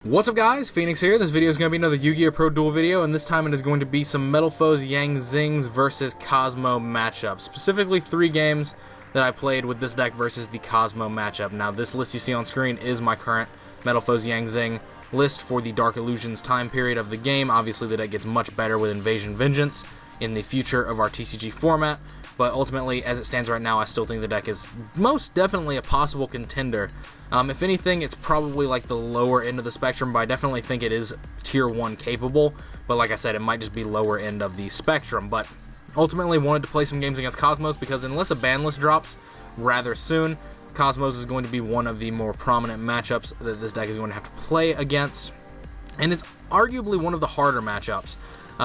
What's up guys, Phoenix here. This video is going to be another Yu-Gi-Oh! Pro Duel video, and this time it is going to be some Metalfoes Yang Zings versus Kozmo matchup. Specifically 3 games that I played with this deck versus the Kozmo matchup. Now this list you see on screen is my current Metalfoes Yang Zing list for the Dark Illusions time period of the game. Obviously the deck gets much better with Invasion Vengeance in the future of our TCG format, but ultimately, as it stands right now, I still think the deck is most definitely a possible contender. If anything, it's probably like the lower end of the spectrum, but I definitely think it is tier 1 capable. But like I said, it might just be lower end of the spectrum. But ultimately wanted to play some games against Kozmos because unless a ban list drops rather soon, Kozmos is going to be one of the more prominent matchups that this deck is going to have to play against. And it's arguably one of the harder matchups,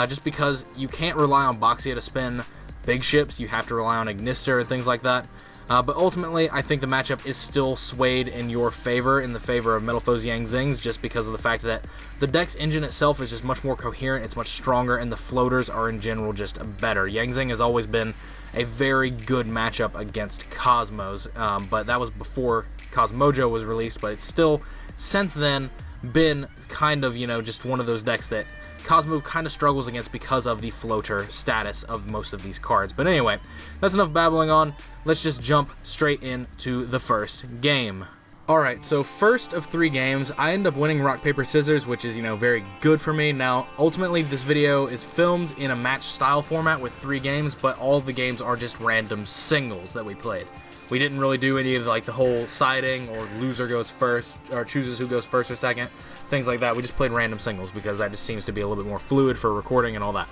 just because you can't rely on Boxia to spin big ships. You have to rely on Ignister and things like that. But ultimately, I think the matchup is still swayed in your favor, in the favor of Metalfoes Yang Zings, just because of the fact that the deck's engine itself is just much more coherent, it's much stronger, and the floaters are in general just better. Yang Zing has always been a very good matchup against Kozmos, but that was before Kozmojo was released, but it's still, since then, been kind of, just one of those decks that Kozmo kind of struggles against because of the floater status of most of these cards. But anyway, that's enough babbling on. Let's just jump straight into the first game. Alright, so first of 3 games, I end up winning rock, paper, scissors, which is, very good for me. Now, ultimately, this video is filmed in a match style format with 3 games, but all of the games are just random singles that we played. We didn't really do any of the whole siding or loser goes first or chooses who goes first or second, things like that. We just played random singles because that just seems to be a little bit more fluid for recording and all that.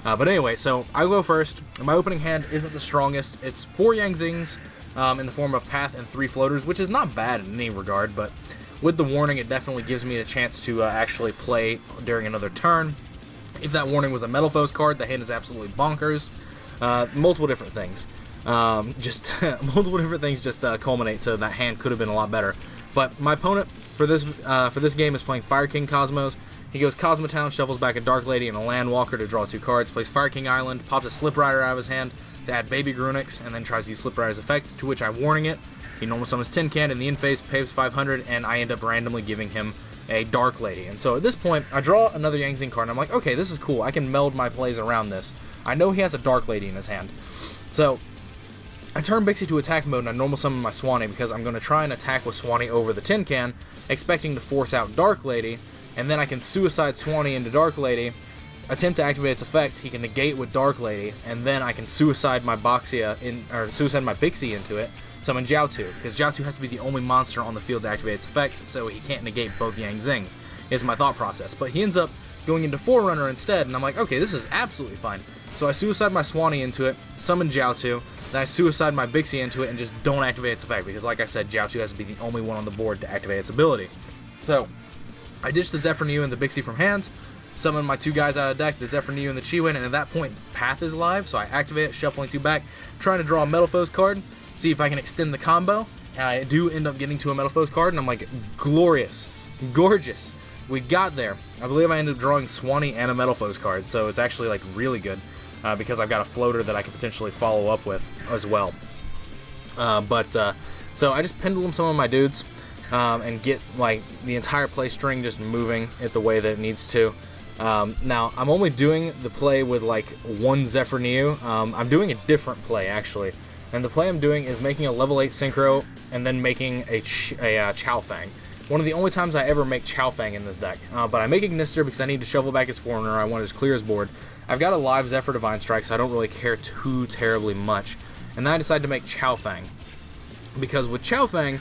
But anyway, so I go first. My opening hand isn't the strongest. It's 4 Yang Zings in the form of Path and 3 floaters, which is not bad in any regard, but with the warning, it definitely gives me a chance to actually play during another turn. If that warning was a Metalfoes card, the hand is absolutely bonkers. Multiple different things. Multiple different things just culminate to that hand could have been a lot better. But my opponent for this game is playing Fire King Kozmos. He goes Cosmotown, shuffles back a Dark Lady and a Landwalker to draw 2 cards, plays Fire King Island, pops a Slip Rider out of his hand to add Baby Grunix, and then tries to use Slip Rider's effect, to which I warning it. He normal summons Tin Can in the in phase, pays 500, and I end up randomly giving him a Dark Lady. And so at this point, I draw another Yang Zing card, and I'm like, okay, this is cool. I can meld my plays around this. I know he has a Dark Lady in his hand. So I turn Bixie to attack mode and I normal summon my Swanee because I'm going to try and attack with Swanee over the Tin Can, expecting to force out Dark Lady, and then I can suicide Swanee into Dark Lady, attempt to activate its effect, he can negate with Dark Lady, and then I can suicide my suicide my Bixie into it, summon Jiaotu, because Jiaotu has to be the only monster on the field to activate its effects, so he can't negate both Yang Zings, is my thought process. But he ends up going into Forerunner instead, and I'm like, okay, this is absolutely fine. So I suicide my Swanee into it, summon Jiaotu, then I suicide my Bixie into it and just don't activate its effect, because like I said, Jiaotu has to be the only one on the board to activate its ability. So I ditch the Zephyr Niu and the Bixie from hand, summon my 2 guys out of deck, the Zephyr Niu and the Chiwen, and at that point, Path is live, so I activate it, shuffling 2 back, trying to draw a Metalfoes card, see if I can extend the combo, and I do end up getting to a Metalfoes card, and I'm like, glorious, gorgeous, we got there. I believe I ended up drawing Swanee and a Metalfoes card, so it's actually really good, because I've got a floater that I can potentially follow up with as well. So I just pendulum some of my dudes, and get the entire play string just moving it the way that it needs to. Now I'm only doing the play with 1 Zephyr Niu. I'm doing a different play actually, and the play I'm doing is making a level 8 synchro and then making a Chow Fang. One of the only times I ever make Chow Fang in this deck, but I make Ignister because I need to shuffle back his Foreigner. I want to just clear his board. I've got a live Zephyr Divine Strike, so I don't really care too terribly much, and then I decide to make Chow Fang, because with Chow Fang,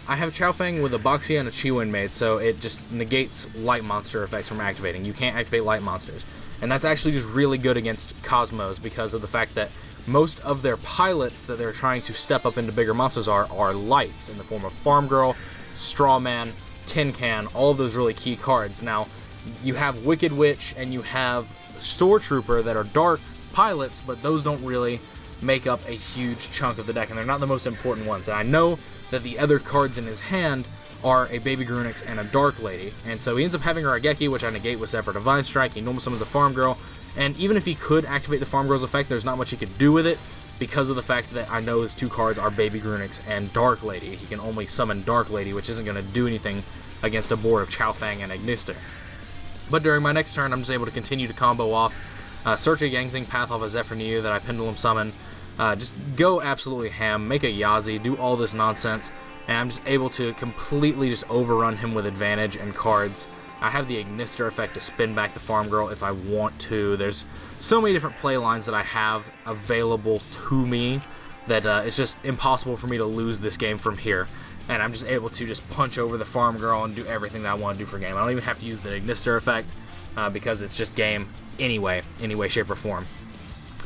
I have Chow Fang with a Boxia and a Chiwen made, so it just negates light monster effects from activating. You can't activate light monsters. And that's actually just really good against Kozmos because of the fact that most of their pilots that they're trying to step up into bigger monsters are lights in the form of Farm Girl, Straw Man, Tin Can, all of those really key cards. Now, you have Wicked Witch and you have Sword Trooper that are dark pilots, but those don't really make up a huge chunk of the deck, and they're not the most important ones. And I know that the other cards in his hand are a Baby Grunix and a Dark Lady, and so he ends up having a Raigeki, which I negate with Zephyr Divine Strike. He normal summons a Farm Girl, and even if he could activate the Farm Girl's effect, there's not much he could do with it, because of the fact that I know his 2 cards are Baby Grunix and Dark Lady. He can only summon Dark Lady, which isn't going to do anything against a board of Chowfang and Ignister. But during my next turn, I'm just able to continue to combo off, search a Yang Zing path off a Zephyr, that I Pendulum Summon, just go absolutely ham, make a Yazi, do all this nonsense, and I'm just able to completely just overrun him with advantage and cards. I have the Ignister effect to spin back the Farm Girl if I want to. There's so many different play lines that I have available to me that it's just impossible for me to lose this game from here. And I'm just able to just punch over the Farm Girl and do everything that I want to do for game. I don't even have to use the Ignister effect because it's just game anyway, any way, shape, or form.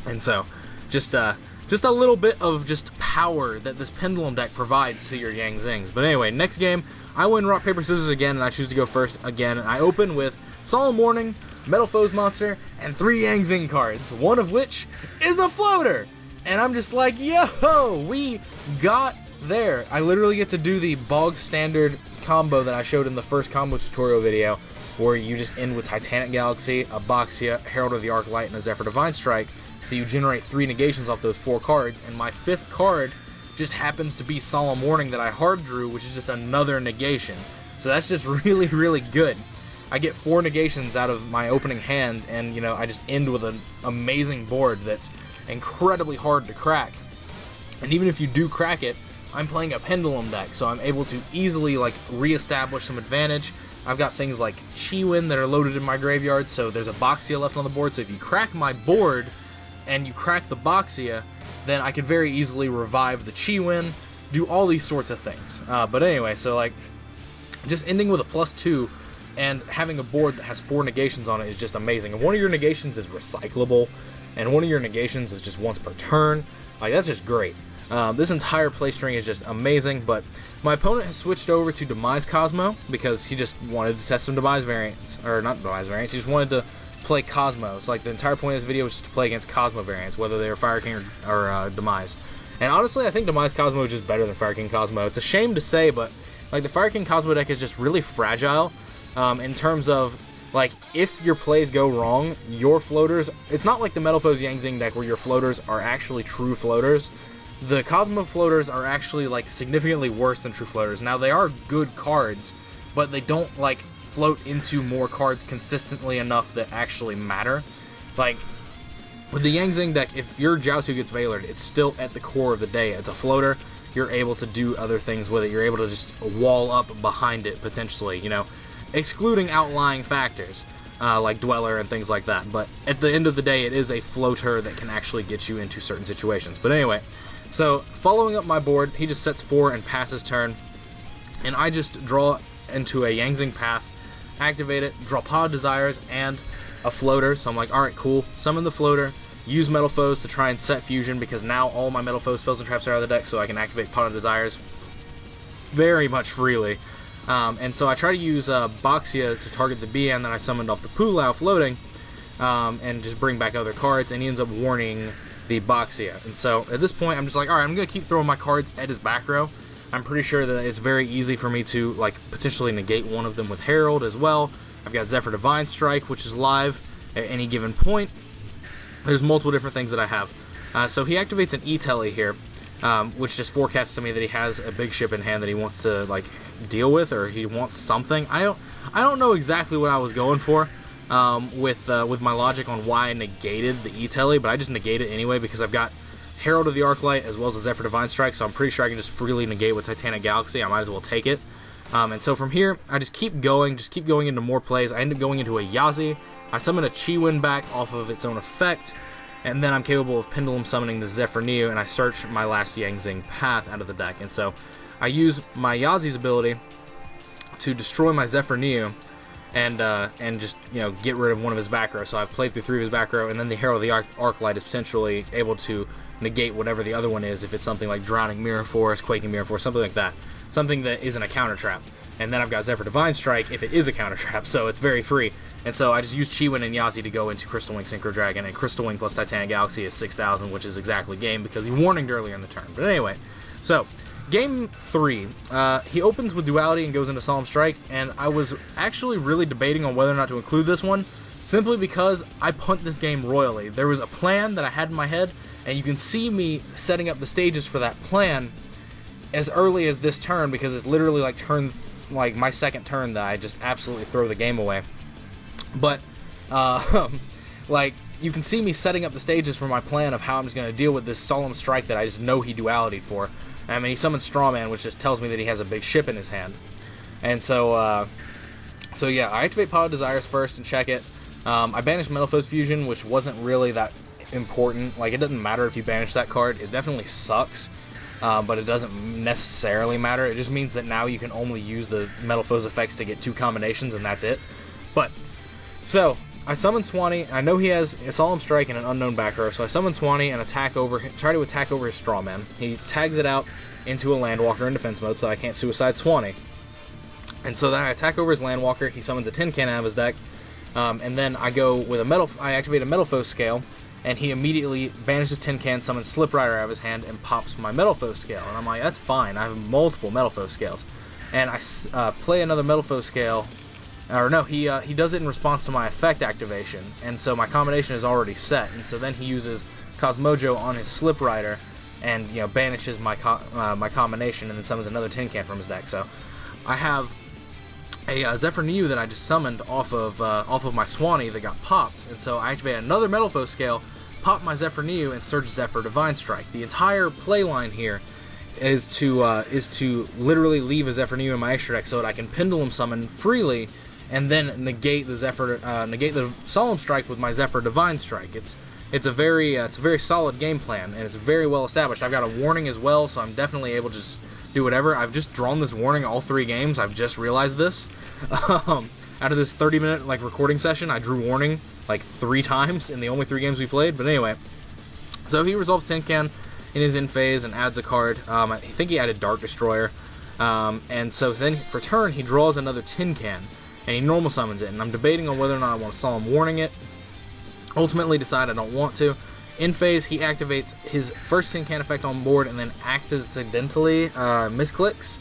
And so, just a little bit of just power that this Pendulum deck provides to your Yang Zings. But anyway, next game, I win rock, paper, scissors again, and I choose to go first again. And I open with Solemn Warning, Metalfoes monster, and 3 Yang Zing cards, one of which is a floater. And I'm just like, yo, we got there. I literally get to do the bog standard combo that I showed in the first combo tutorial video, where you just end with Titanic Galaxy, a Boxia, Herald of the Arclight, and a Zephyr Divine Strike. So you generate 3 negations off those 4 cards, and my 5th card just happens to be Solemn Warning that I hard drew, which is just another negation. So that's just really, really good. I get 4 negations out of my opening hand, and you know, I just end with an amazing board that's incredibly hard to crack. And even if you do crack it, I'm playing a Pendulum deck, so I'm able to easily like re-establish some advantage. I've got things like Chiwin that are loaded in my graveyard, so there's a Boxia left on the board, so if you crack my board and you crack the Boxia, then I could very easily revive the Chiwin, do all these sorts of things. But anyway, so like, just ending with a +2 and having a board that has 4 negations on it is just amazing. And one of your negations is recyclable, and one of your negations is just once per turn. Like, that's just great. This entire play string is just amazing, but my opponent has switched over to Demise Kozmo because he just wanted to test some Demise variants, or not Demise variants, he just wanted to play Kozmo. So like the entire point of this video was just to play against Kozmo variants, whether they were Fire King or Demise. And honestly, I think Demise Kozmo is just better than Fire King Kozmo. It's a shame to say, but like the Fire King Kozmo deck is just really fragile in terms of like if your plays go wrong, your floaters. It's not like the Metalfoes Yang Zing deck where your floaters are actually true floaters. The Kozmo floaters are actually like significantly worse than true floaters. Now they are good cards, but they don't like float into more cards consistently enough that actually matter. Like with the Yang Zing deck, if your Jiaotu gets Veilered, it's still at the core of the day. It's a floater. You're able to do other things with it. You're able to just wall up behind it potentially, you know, excluding outlying factors like Dweller and things like that. But at the end of the day, it is a floater that can actually get you into certain situations. But anyway, so following up my board, he just sets 4 and passes turn, and I just draw into a Yang Zing path, activate it, draw Pot of Desires and a floater. So I'm like, alright, cool, summon the floater, use Metalfoes to try and set fusion, because now all my Metalfoes spells and traps are out of the deck, so I can activate Pot of Desires very much freely. And so I try to use Boxia to target the BN that I summoned off the Pulau floating, and just bring back other cards, and he ends up warning the Boxia. And so at this point, I'm just like, alright, I'm going to keep throwing my cards at his back row. I'm pretty sure that it's very easy for me to like potentially negate one of them with Herald as well. I've got Zephyr Divine Strike, which is live at any given point. There's multiple different things that I have. So he activates an E-Telly here, which just forecasts to me that he has a big ship in hand that he wants to like deal with, or he wants something. I don't know exactly what I was going for with my logic on why I negated the E-Telly, but I just negate it anyway because I've got Herald of the Arclight as well as a Zephyr Divine Strike, so I'm pretty sure I can just freely negate with Titanic Galaxy. I might as well take it. And so from here, I just keep going into more plays. I end up going into a Yazi. I summon a Chiwin back off of its own effect, and then I'm capable of Pendulum summoning the Zephyr, and I search my last Yang Zing path out of the deck. And so I use my Yazi's ability to destroy my Zephyr and just, you know, get rid of one of his back row. So I've played through 3 of his back row, and then the Herald of the Arclight is potentially able to negate whatever the other one is, if it's something like Drowning Mirror Force, Quaking Mirror Force, something like that. Something that isn't a counter trap. And then I've got Zephyr Divine Strike if it is a counter trap, so it's very free. And so I just use Chiwin and Yazi to go into Crystal Wing Synchro Dragon, and Crystal Wing plus Titanic Galaxy is 6,000, which is exactly game because he warninged earlier in the turn. But anyway, so game 3, he opens with Duality and goes into Solemn Strike, and I was actually really debating on whether or not to include this one, simply because I punt this game royally. There was a plan that I had in my head, And you can see me setting up the stages for that plan as early as this turn, because it's literally like my second turn that I just absolutely throw the game away. But like, you can see me setting up the stages for my plan of how I'm just going to deal with this Solemn Strike that I just know he dualitied for. I mean, he summons Strawman, which just tells me that he has a big ship in his hand. And so yeah, I activate Pod Desires first and check it. I banished Metalfoes Fusion, which wasn't really that important. Like, it doesn't matter if you banish that card. It definitely sucks, but it doesn't necessarily matter. It just means that now you can only use the Metalfoes effects to get 2 combinations, and that's it. But, so, I summon Swanee. I know he has a Solemn Strike and an Unknown back row, so I summon Swanee and try to attack over his Strawman. He tags it out into a Landwalker in defense mode, so I can't Suicide Swanee. And so then I attack over his Landwalker. He summons a Tin Can out of his deck. And then I go with I activate a Metalfoes Scale, and he immediately banishes Tin Can, summons Slip Rider out of his hand, and pops my Metalfoes Scale. And I'm like, that's fine. I have multiple Metalfoes Scales. And I play another Metalfoes Scale. Or no, he does it in response to my effect activation. And so my combination is already set. And so then he uses Kozmo on his Slip Rider and, you know, banishes my combination, and then summons another Tin Can from his deck. So I have a Zephyr Niu that I just summoned off of my Swanee that got popped, and so I activate another Metalfoes Scale, pop my Zephyr Niu, and search Zephyr Divine Strike. The entire play line here is to literally leave a Zephyr Niu in my extra deck so that I can Pendulum Summon freely, and then negate the Solemn Strike with my Zephyr Divine Strike. It's a very solid game plan, and it's very well established. I've got a warning as well, so I'm definitely able to just do whatever. I've just drawn this warning all 3 games. I've just realized this. Out of this 30-minute recording session, I drew warning like 3 times in the only 3 games we played. But anyway, so he resolves Tin Can in his end phase and adds a card. I think he added Dark Destroyer. And so then for turn, he draws another Tin Can, and he normal summons it. And I'm debating on whether or not I want to Solemn Warning it. Ultimately decide I don't want to. In phase, he activates his first Tin Can effect on board, and then accidentally misclicks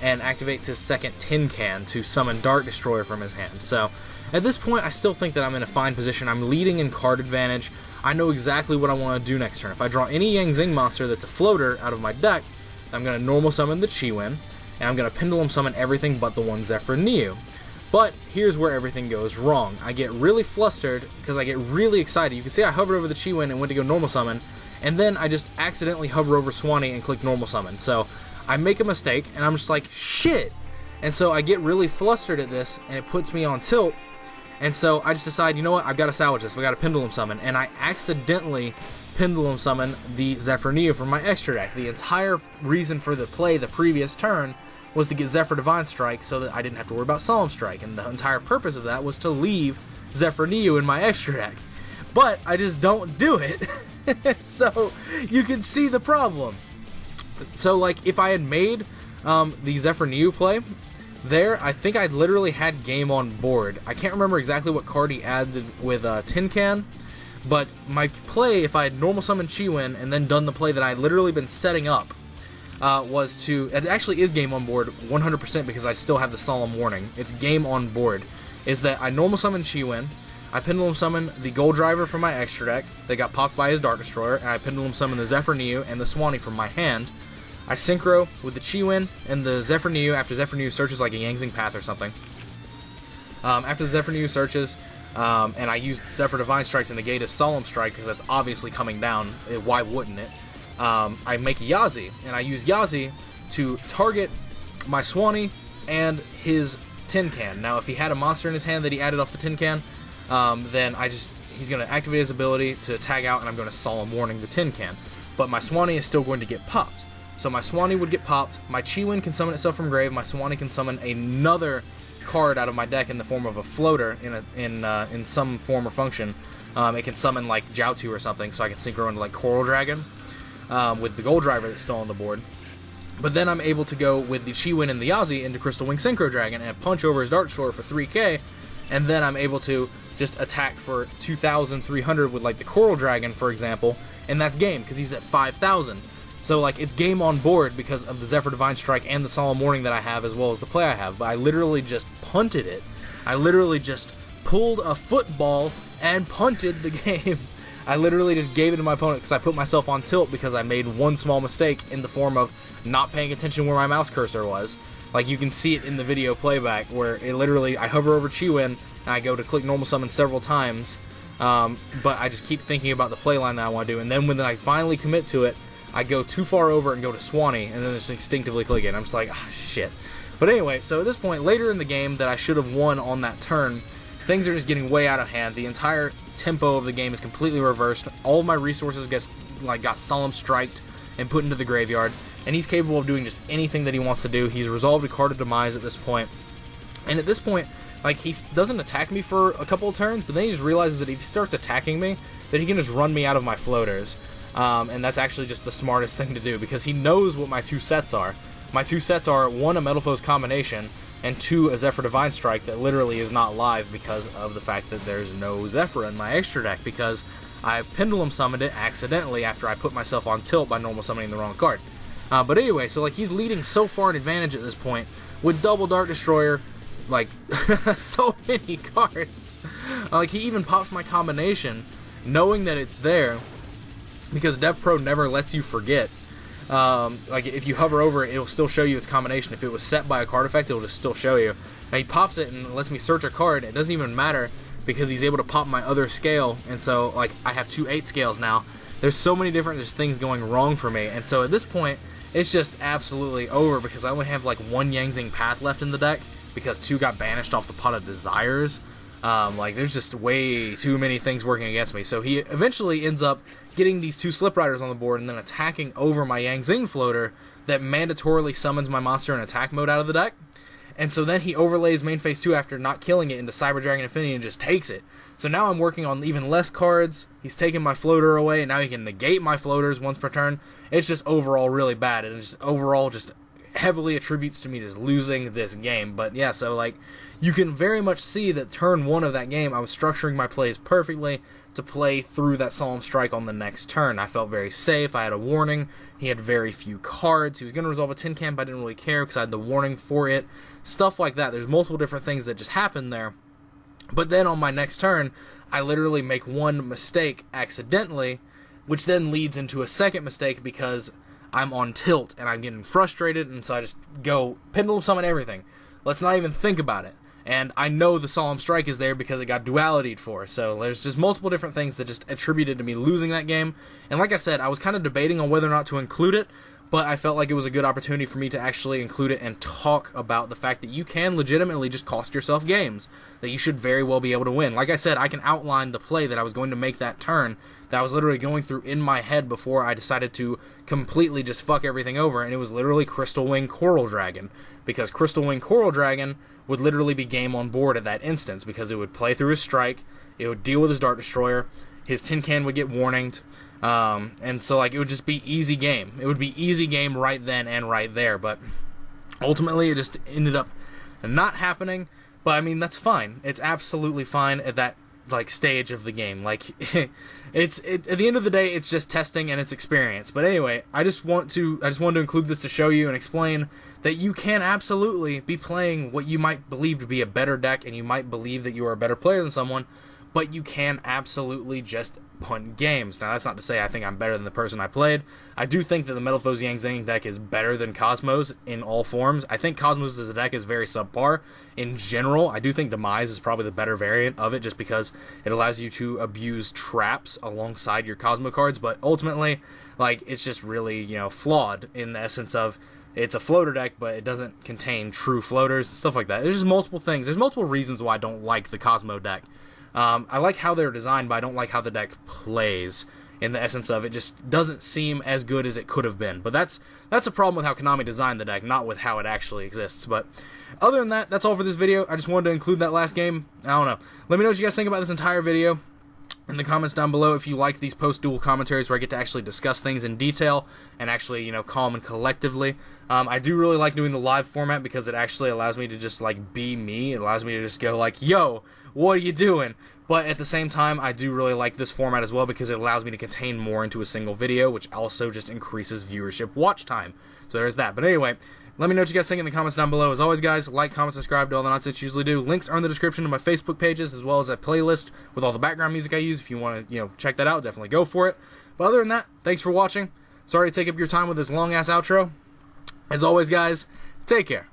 and activates his second Tin Can to summon Dark Destroyer from his hand. So at this point, I still think that I'm in a fine position. I'm leading in card advantage. I know exactly what I want to do next turn. If I draw any Yang Zing monster that's a floater out of my deck, I'm going to normal summon the Chiwin, and I'm going to Pendulum Summon everything but the one Zephyr Niu. But here's where everything goes wrong. I get really flustered because I get really excited. You can see I hovered over the Chiwin and went to go normal summon, and then I just accidentally hover over Swanee and click normal summon. So I make a mistake, and I'm just like, shit! And so I get really flustered at this, and it puts me on tilt. And so I just decide, you know what, I've got to salvage this. I've got to Pendulum Summon. And I accidentally Pendulum Summon the Zephyr Niu from my extra deck. The entire reason for the play the previous turn was to get Zephyr Divine Strike so that I didn't have to worry about Solemn Strike. And the entire purpose of that was to leave Zephyr Niu in my extra deck. But I just don't do it. So you can see the problem. So like if I had made the Zephyr Niu play there, I think I literally had game on board. I can't remember exactly what card he added with Tin Can, but my play, if I had normal summoned Chiwin and then done the play that I had literally been setting up, was to, it actually is game on board 100% because I still have the Solemn Warning. It's game on board. Is that I normal summon Chiwin, I Pendulum Summon the Gold Driver from my extra deck that got popped by his Dark Destroyer, and I Pendulum Summon the Zephyr Niu and the Swanee from my hand. I Synchro with the Chiwin and the Zephyr Niu after Zephyr Niu searches like a Yang Zing Path or something. After the Zephyr Niu searches, and I use Zephyr Divine Strike to negate a Solemn Strike because that's obviously coming down. Why wouldn't it? I make Yazi, and I use Yazi to target my Swanee and his Tin Can. Now, if he had a monster in his hand that he added off the Tin Can, then he's going to activate his ability to tag out, and I'm going to Solemn Warning the Tin Can. But my Swanee is still going to get popped. So my Swanee would get popped, my Chiwin can summon itself from grave, my Swanee can summon another card out of my deck in the form of a floater in some form or function. It can summon like Jiaotu or something, so I can synchro into like Coral Dragon with the Gold Driver that's still on the board. But then I'm able to go with the Chiwin and the Yazi into Crystal Wing Synchro Dragon and punch over his Dark Destroyer for 3k, and then I'm able to just attack for 2,300 with like the Coral Dragon, for example, and that's game because he's at 5,000. So, like, it's game on board because of the Zephyr Divine Strike and the Solemn Warning that I have, as well as the play I have. But I literally just punted it. I literally just pulled a football and punted the game. I literally just gave it to my opponent because I put myself on tilt because I made one small mistake in the form of not paying attention where my mouse cursor was. Like, you can see it in the video playback where it literally, I hover over Chi-Win and I go to click normal summon several times, but I just keep thinking about the playline that I want to do, and then when I finally commit to it, I go too far over and go to Swanee, and then just instinctively click it, and I'm just like, ah, shit. But anyway, so at this point, later in the game that I should have won on that turn, things are just getting way out of hand. The entire tempo of the game is completely reversed. All of my resources got solemn striked and put into the graveyard, and he's capable of doing just anything that he wants to do. He's resolved a card of demise at this point, and at this point, like, he doesn't attack me for a couple of turns, but then he just realizes that if he starts attacking me, then he can just run me out of my floaters. And that's actually just the smartest thing to do, because he knows what my two sets are. My two sets are, 1, a Metalfoes combination, and 2, a Zephyr Divine Strike that literally is not live because of the fact that there's no Zephyr in my extra deck, because I Pendulum summoned it accidentally after I put myself on tilt by normal summoning the wrong card. But anyway, so like, he's leading so far in advantage at this point, with double Dark Destroyer, like, so many cards. Like, he even pops my combination, knowing that it's there, because DEVpro never lets you forget. Like, if you hover over it, it'll still show you its combination. If it was set by a card effect, it'll just still show you. Now, he pops it and lets me search a card. It doesn't even matter because he's able to pop my other scale, and so, like, I have 2 8 scales now. There's so many different things going wrong for me, and so at this point, it's just absolutely over because I only have, like, 1 Yang Zing Path left in the deck because 2 got banished off the Pot of Desires. Like, there's just way too many things working against me. So he eventually ends up getting these 2 Slip Riders on the board and then attacking over my Yang Zing floater that mandatorily summons my monster in attack mode out of the deck. And so then he overlays main phase 2 after not killing it into Cyber Dragon Infinity and just takes it. So now I'm working on even less cards. He's taking my floater away, and now he can negate my floaters once per turn. It's just overall really bad, and it's just overall just heavily attributes to me just losing this game. But yeah, so like, you can very much see that turn 1 of that game, I was structuring my plays perfectly to play through that Solemn Strike on the next turn. I felt very safe. I had a warning. He had very few cards. He was going to resolve a tin can, but I didn't really care because I had the warning for it. Stuff like that. There's multiple different things that just happened there. But then on my next turn, I literally make 1 mistake accidentally, which then leads into a second mistake because I'm on tilt and I'm getting frustrated, and so I just go Pendulum Summon everything. Let's not even think about it. And I know the Solemn Strike is there because it got dualitied for, so there's just multiple different things that just attributed to me losing that game. And like I said, I was kind of debating on whether or not to include it, but I felt like it was a good opportunity for me to actually include it and talk about the fact that you can legitimately just cost yourself games, that you should very well be able to win. Like I said, I can outline the play that I was going to make that turn, that I was literally going through in my head before I decided to completely just fuck everything over, and it was literally Crystal Wing Coral Dragon, because Crystal Wing Coral Dragon would literally be game on board at that instance, because it would play through his strike, it would deal with his Dark Destroyer, his Tin Can would get warninged, and so like, it would just be easy game. It would be easy game right then and right there, but ultimately it just ended up not happening. But I mean, that's fine. It's absolutely fine at that like stage of the game. Like, at the end of the day, it's just testing and it's experience. But anyway, I just wanted to include this to show you and explain that you can absolutely be playing what you might believe to be a better deck, and you might believe that you are a better player than someone, but you can absolutely just win games. Now, that's not to say I think I'm better than the person I played. I do think that the Metalfoes Yang Zing deck is better than Kozmo's in all forms. I think Kozmo's as a deck is very subpar in general. I do think Demise is probably the better variant of it, just because it allows you to abuse traps alongside your Kozmo cards, but ultimately, like, it's just really, you know, flawed in the essence of it's a floater deck, but it doesn't contain true floaters and stuff like that. There's just multiple things. There's multiple reasons why I don't like the Kozmo deck. I like how they're designed, but I don't like how the deck plays, in the essence of it just doesn't seem as good as it could have been. But that's a problem with how Konami designed the deck, not with how it actually exists. But other than that, that's all for this video. I just wanted to include that last game. I don't know. Let me know what you guys think about this entire video in the comments down below. If you like these post-duel commentaries where I get to actually discuss things in detail and actually, you know, calm and collectively. I do really like doing the live format because it actually allows me to just, like, be me. It allows me to just go like, yo, what are you doing? But at the same time, I do really like this format as well because it allows me to contain more into a single video, which also just increases viewership watch time. So there's that. But anyway, Let me know what you guys think in the comments down below. As always, guys, like, comment, subscribe to all the nonsense you usually do. Links are in the description of my Facebook pages, as well as a playlist with all the background music I use. If you want to, check that out, definitely go for it. But other than that, thanks for watching. Sorry to take up your time with this long-ass outro. As always, guys, take care.